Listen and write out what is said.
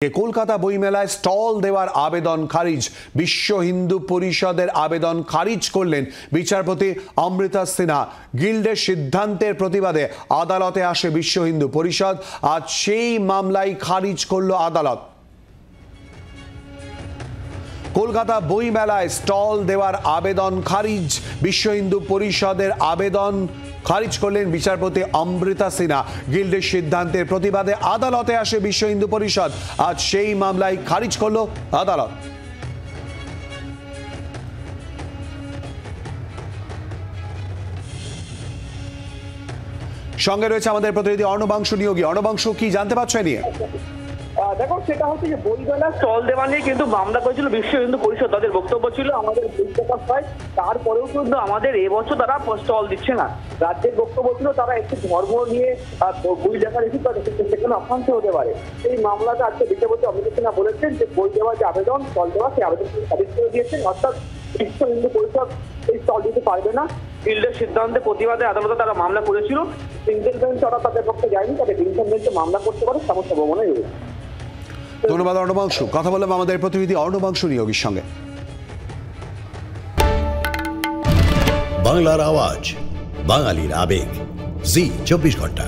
কলকাতা বইমেলায় স্টল দেওয়ার আবেদন খারিজ। বিশ্ব হিন্দু পরিষদের আবেদন খারিজ করলেন বিচারপতি অমৃতা সিনহা। গিল্ডের সিদ্ধান্তের প্রতিবাদে আদালতে আসে বিশ্ব হিন্দু পরিষদ। আজ সেই মামলাই খারিজ করল আদালত। কলকাতা বইমেলায় স্টল দেওয়ার আবেদন খারিজ। বিশ্ব হিন্দু পরিষদের আবেদন খারিজ করলেন বিচারপতি অমৃতা সিনহা। গিল্ডের সিদ্ধান্তের প্রতিবাদে আদালতে আসে বিশ্ব হিন্দু পরিষদ। আজ সেই মামলাই খারিজ করল আদালত। সঙ্গে রয়েছে আমাদের প্রতিনিধি অর্ণবাংশু নিয়োগী। অর্ণবাংশু, কি জানতে পারছো নিয়ে? দেখো, সেটা হচ্ছে যে বইমেলা স্টল দেওয়া নিয়ে কিন্তু মামলা করেছিল বিশ্ব হিন্দু পরিষদ। তাদের বক্তব্য ছিল আমাদের বই প্রকাশ হয়, তারপরেও কিন্তু আমাদের এবছর তারা স্টল দিচ্ছে না। রাজ্যের বক্তব্য ছিল তারা একটু ধর্ম নিয়ে বই লেখা রেখে সেখানে অশান্তি হতে পারে। এই মামলাটা আজকে বিচারপতি অমৃতা সিনহা বলেছেন যে বই দেওয়ার যে আবেদন, স্টল দেওয়া, সেই আবেদন খারিজ করে দিয়েছেন। অর্থাৎ বিশ্ব হিন্দু পরিষদ এই স্টল দিতে পারবে না। গিল্ডের সিদ্ধান্তের প্রতিবাদে আদালতে তারা মামলা করেছিল। সিঙ্গেল বেঞ্চ তারা তাদের পক্ষে যায়নি, তাদের ডিভিশন বেঞ্চে মামলা করতে পারে সমস্ত ভবনে রয়েছে। ধন্যবাদ অর্ণবাংশু। কথা বললাম আমাদের প্রতিনিধি অর্ণবাংশু নিয়োগীর সঙ্গে। বাংলার আওয়াজ, বাঙালির আবেগ, জি 24 ঘন্টা।